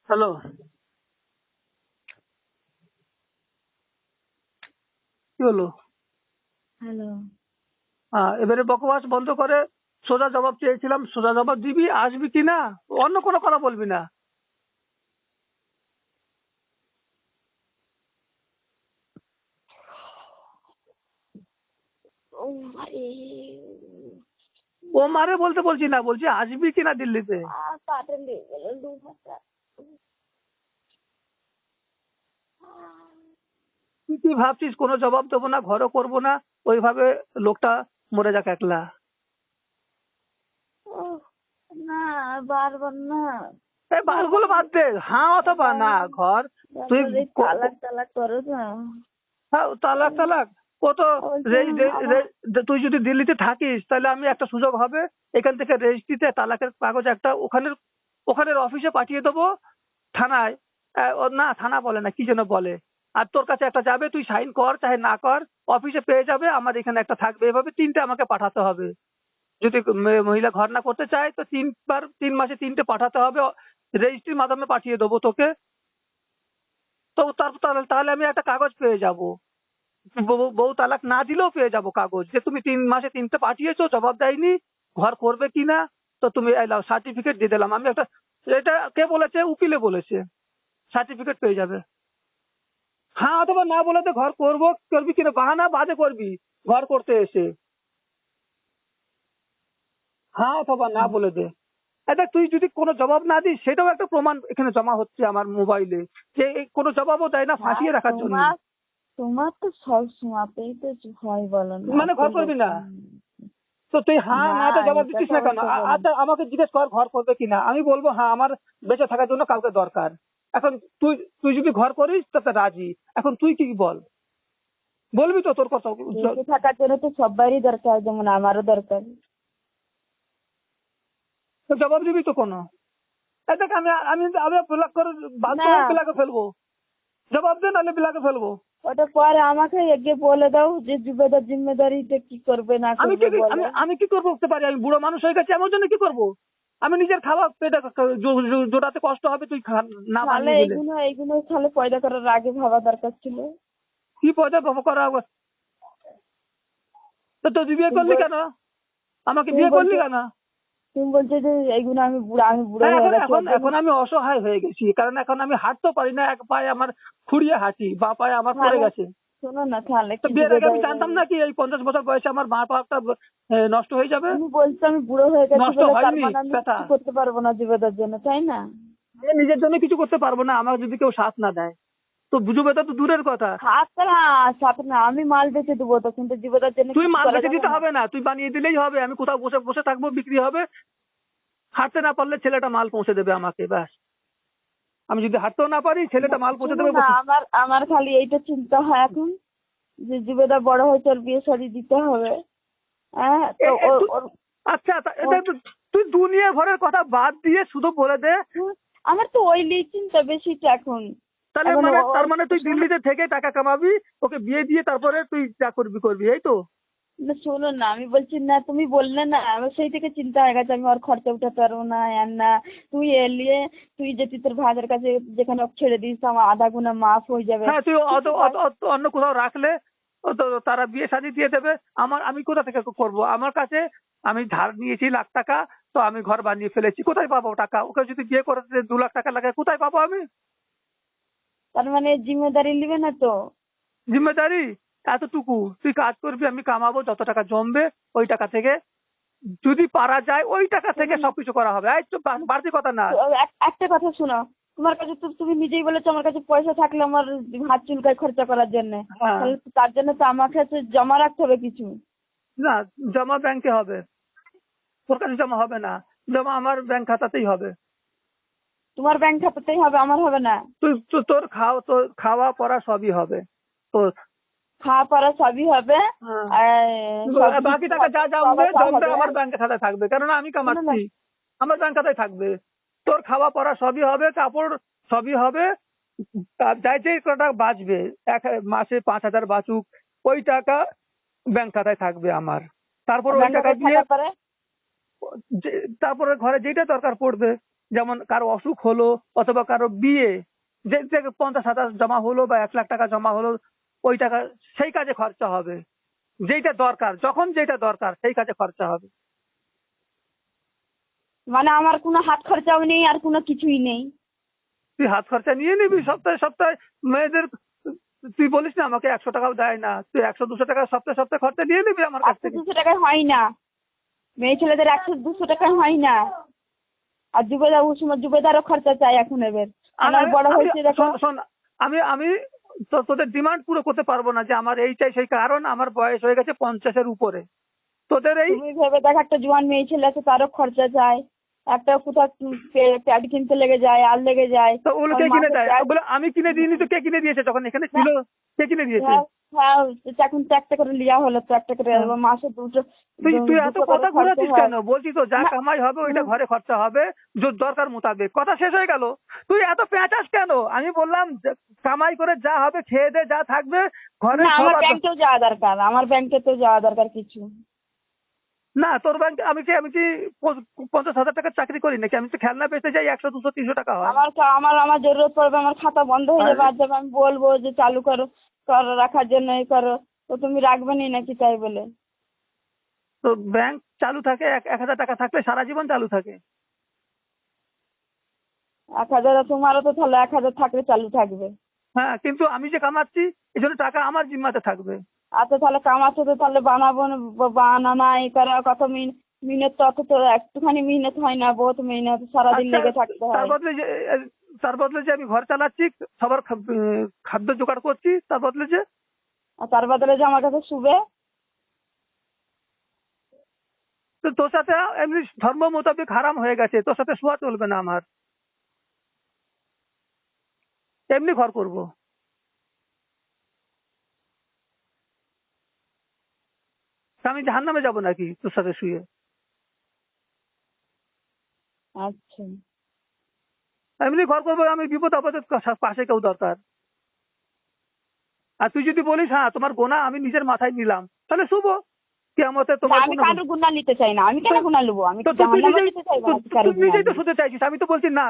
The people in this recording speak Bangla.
হ্যালো, কি হলো? হ্যালো। এবারে বকবাস বন্ধ করে সোজা জবাব চেয়েছিলাম, সোজা জবাব দিবি, আসবি কি না, অন্য কোনো কথা বলবি না। ও মারে ও মারে বলতে বলছি না, বলছি আসবি কি না দিল্লিতে। পাটন দিয়ে গেল 2 ঘন্টা। তুই কি ভাবছিস কোনো জবাব দেবো না, ঘরও করবো না, ওইভাবে লোকটা মরে যাক একলা। ওহ, না বারবার না। এই বালগুলো বাদ দে, হ্যাঁ অথবা না ঘর। তুই বারবার এই তালাক তালাক করো না। হ্যাঁ, তালাক তালাক কত। বলছে আমার তুই যদি দিল্লিতে থাকিস তাহলে আমি একটা সুযোগ হবে, এখান থেকে রেজিস্ট্রিতে তালাকের কাগজ একটা ওখানের অফিসে পাঠিয়ে দেবো, থানায়। না থানা বলে না, কি যেন বলে। আর তোর কাছে একটা যাবে, তুই সাইন কর চাহে না কর, অফিসে পেয়ে যাবে, আমার এখানে একটা থাকবে। এভাবে 3টে আমাকে পাঠাতে হবে। যদি মহিলা ঘর না করতে চায় তো 3 মাসে 3টে পাঠাতে হবে, রেজিস্ট্রির মাধ্যমে পাঠিয়ে দেবো তোকে। তো তাহলে তাহলে আমি একটা কাগজ পেয়ে যাব। বউ তালাক না দিলেও পেয়ে যাব কাগজ, যে তুমি 3 মাসে 3টে পাঠিয়েছো, জবাব দেয়নি, ঘর করবে কিনা। তো তুমি সার্টিফিকেট দিয়ে দিলাম আমি একটা। এটা কে বলেছে? উকিলে বলেছে। সার্টিফিকেট পেয়ে যাবে। হ্যাঁ অথবা না বলে তো ঘর করবি কিনা, বাহানা বাদে করবি ঘর করতে এসে। হ্যাঁ অথবা না বলে দে। দেখ, তুই যদি কোনো জবাব না দিস সেটাও একটা প্রমাণ এখানে জমা হচ্ছে আমার মোবাইলে, যে এই কোনো জবাবও দেয় না হ্যাঁ, ফাঁসিয়ে রাখার জন্য। তোমার তোমার তো সব সময়তেই তো হয় বলো না, মানে ঘর করবি না? তো তুই হ্যাঁ না না তো জবাব এটা দিচ্ছিস তো না কেন? অবশ্য বলো। আচ্ছা আমাকে জিজ্ঞেস কর ঘর করবে কিনা, আমি বলবো হ্যাঁ আমার বেঁচে থাকার জন্য কাউকে দরকার। এখন তুই তুই যদি ঘর করিস তাতে রাজি। এখন তুই কি বল, বলবি তো তোর কথা। বেঁচে থাকার জন্য তো সবারই দরকার, যেমন আমারও দরকার। তো জবাব দিবি তো কোনো। দেখ, আমি আমি আমি ব্লক করে বাধ্য না, হয়ে ব্লকে ফেলবো। জবাব দে, নাহলে ব্লকে ফেলবো। ওটা পরে আমাকে এগিয়ে বলে দাও যে জুবেদার জিম্মেদারিটা কি করবে না আমি করবে কি আমি বলো। আমি কি করবো করতে পারি? আমি বুড়ো মানুষ হয়ে গেছি, আমার জন্য কি করব? আমি নিজের খাওয়া পেটে জোটাতে কষ্ট হবে, তুই না তাহলে বানিয়ে দিলে। এইগুলো তাহলে পয়দা করার আগে ভাবা দরকার ছিল। কি পয়সা করা হবে? তো তুই বিয়ে তুমি করলি বল কেন? আমাকে তুমি বিয়ে করলি বলছো কেন? তুমি বলছো যে এইগুলো আমি বুড়ো হ্যাঁ, হয়ে এখন গেছি এখন ওর জন্য। এখন আমি অসহায় হয়ে গেছি, কারণ এখন আমি হাঁটতেও পারি না, এক পায়ে আমার খুঁড়িয়ে হাঁটি, বা পায়ে আমার পড়ে তাহলে গেছে। শোনো না, তাহলে তো কি বিয়ের আগে আমি জুবেদার। জানতাম না কি এই 50 বছর বয়সে আমার মা পাটা নষ্ট হয়ে যাবে? তুমি বলছো আমি বুড়ো হয়ে গেছি নষ্ট বলে তার হয়নি মানে আমি কথা। কিছু করতে পারবো না জুবেদার জন্য, তাই না? আমি নিজের জন্য কিছু করতে পারবো না, আমার যদি কেউ সাথ না দেয়। তো বুঝবে, তো দূরের কথা। সাথে না, সাথে না, আমি মাল বেচে দেবো, তো কিন্তু জুবেদার জন্য তুই কিছু মাল করা বেচে যাবে দিতে না। হবে না, তুই বানিয়ে দিলেই হবে। আমি কোথাও বসে বসে থাকবো, বিক্রি হবে। হাঁটতে না পারলে ছেলেটা মাল পৌঁছে দেবে আমাকে, ব্যাস। আমি যদি হাঁটতেও না পারি, ছেলেটা মাল পৌঁছে শোনো দেবে, না, বসে। আমার আমার খালি এইটা চিন্তা হয় এখন যে জুবেদা বড় হয়েছে, ওর বিয়ে শাদী দিতে হবে। হ্যাঁ, তো ওর আচ্ছা ওর তুই দুনিয়া ভরের কথা বাদ দিয়ে শুধু বলে দে। আমার তো ওই নিয়ে চিন্তা বেশিটা এখন। তাহলে এখন তার মানে তুই শোনো দিল্লিতে থেকে টাকা কামাবি, ওকে বিয়ে দিয়ে তারপরে তুই যা করবি করবি, এই তো? না, শোনো না, আমি বলছি না, তুমি বললে না, আমার সেই থেকে চিন্তা হয়ে গেছে আমি ওর খরচা উঠাতে পারবো না, আর না তুই এলিয়ে তুই যদি তোর ভাইদের কাছে যেখানে ওকে ছেড়ে দিস আমার আধা গুণা মাফ হয়ে যাবে। হ্যাঁ, তুই কিছু অন্য কোথাও রাখলে ও তো তারা বিয়ে শাদী দিয়ে দেবে। আমি কোথা থেকে করব? আমার কাছে আমি ধার নিয়েছি লাখ টাকা, তো আমি ঘর বানিয়ে ফেলেছি, কোথায় পাবো টাকা? ওকে যদি বিয়ে করতে 2 লাখ টাকা লাগে, কোথায় পাবো আমি? তার মানে জিম্মেদারি নিবে না তো? জিম্মেদারি এতটুকু, তুই কাজ করবি, আমি কামাবো, যত টাকা জমবে ওই টাকা থেকে যদি পারা যায় ওই টাকা থেকে শোনো না, সবকিছু করা হবে। এই তো বাড়তি কথা না। তো একটা কথা শোনো, তোমার কাছে তো তুমি নিজেই বলেছো আমার কাছে পয়সা থাকলে আমার হাত চুলকায় খরচা করার জন্য। হ্যাঁ, তাহলে তো তার জন্য তো আমার কাছে জমা রাখতে হবে কিছু। না, জমা ব্যাংকে হবে, তোর কাছে জমা হবে না। জমা আমার ব্যাংক খাতাতেই হবে। তোমার ব্যাংক খাতাতেই হবে, আমার হবে না। তোর খাওয়া পড়া সবই হবে তোর। খাওয়া পড়া সবই হবে। হ্যাঁ, আর সবজি বাকি টাকা যা সব জমবে হবে। আমার ব্যাংকের খাতায় থাকবে, কারণ আমি শোনো না, কামাচ্ছি। আমার ব্যাংক খাতায় থাকবে। তোর খাওয়া পড়া সবই হবে, কাপড় সবই হবে। আর যাই যে কটা বাঁচবে, এক মাসে 5,000 বাঁচুক, ওই টাকা ব্যাংক খাতায় থাকবে আমার। তারপর ওই ব্যাংক টাকা খাতায় দিয়ে থাকার পরে তারপরে ঘরে যেটা দরকার পড়বে যেমন কারো অসুখ হলো অথবা কারো বিয়ে, যে যে 50,000 জমা হলো বা 1 লাখ টাকা জমা হলো, ওই টাকা সেই কাজে খরচা হবে। যেইটা দরকার, যখন যেটা দরকার সেই কাজে খরচা হবে। মানে আমার কোনো হাত খরচাও নেই আর কোনো কিছুই নেই। তুই হাত খরচা নিয়ে নিবি সপ্তাহে সপ্তাহে। মেয়েদের তুই বলিস না আমাকে 100 টাকাও দেয় না, তুই 100-200 টাকা সপ্তাহে সপ্তাহে খরচা নিয়ে নিবি আমার কাছ 100 থেকে। 200 টাকায় হয় না, মেয়ে ছেলেদের 100 200 টাকায় হয় না। আর যুবেদারও খরচা চাই এখন এবার। আমার আমি- বড় আমি- হয়েছে দেখো। শোন শোন, আমি আমি তোদের ডিমান্ড পুরো করতে পারবো না যে আমার এই চাই সেই, কারণ আমার বয়স হয়ে গেছে 50-এর উপরে। তোদের এই তুমি ভেবে দেখ, একটা জোয়ান মেয়ে ছেলে আছে, তারও খরচা চাই। একটা কোথাও প্যাড কিনতে লেগে যায়, আর লেগে যায়। তো ওগুলো আর কে কিনে মাসে দেয়? প্যাড। ওগুলো আমি কিনে দিইনি তো কে কিনে দিয়েছে? যখন এখানে ছিল কে কিনে দিয়েছে? হ্যাঁ হ্যাঁ, এখন তো একটা করে লিয়া হলো, তো একটা করে হ্যাঁ। মাসে দুটো তুই এত দুটো করে কথা খরচা ঘুরাচ্ছিস হয়। কেন? বলছি তো যা না, কামাই হবে ওইটা হুম। ঘরে খরচা হবে, দরকার মোতাবেক। কথা শেষ হয়ে গেল। তুই এত পেঁচাস কেন? আমি বললাম যে কামাই করে যা হবে খেয়ে দে, যা থাকবে ঘরে না, আমার সবার। ব্যাংকেও যাওয়া দরকার, আমার ব্যাংকে তো যাওয়া দরকার কিছু। না, তোর ব্যাংকে আমি কি 50,000 টাকার চাকরি করি নাকি? আমি তো খেলনা বেচতে যাই, 100-200-300 টাকা হয়। আমার জরুরত পড়বে, আমার খাতা বন্ধ হয়ে যাবে, আর যাবে আমি বলবো যে চালু করো, রাখার জন্য এই করো, তো তুমি রাখবে নি নাকি তাই বলে? তো ব্যাংক চালু থাকে, 1,000 টাকা থাকলে সারা জীবন চালু থাকে। 1000, তোমারও তো তাহলে 1000 থাকলে চালু থাকবে। হ্যাঁ, কিন্তু আমি যে কামাচ্ছি এই জন্য টাকা আমার জিম্মাতে থাকবে। আচ্ছা, তাহলে কামাচ্ছে তো তাহলে বানাবো না, বানানা এই করা, কত মিনিট তো, অত তো একটুখানি মিনিট হয় না, বহুত মিনিট, সারাদিন আচ্ছা, লেগে থাকতে তার হয়। বদলে যে আমি ঘর চালাচ্ছি, সবার খাদ্য জোগাড় করছি, তার বদলে যে আর তার বদলে যে আমার কাছে শুবে। তো তোর সাথে এমনি ধর্ম মোতাবেক হারাম হয়ে গেছে, তোর সাথে শোয়া চলবে না আমার। এমনি ঘর করব। আমি জাহান্নামে যাবো নাকি তোর সাথে শুয়ে? আচ্ছা, এমনি ঘর করবো আমি, বিপদ আপদে পাশে কেউ দরকার। আর তুই যদি বলিস হ্যাঁ তোমার গোনা আমি নিজের মাথায় নিলাম, তাহলে শুভ কিয়ামতে না, তোমার আমি কোনো। কারোর গুণা নিতে চাই না, আমি কেন গুণা নেবো? আমি তো কি তুই জাহান্নামে নিজেই যেতে চাইবো নাকি কারোর তুই গুণা নিজেই তো নিয়ে? শুতে চাইছিস, আমি তো বলছি না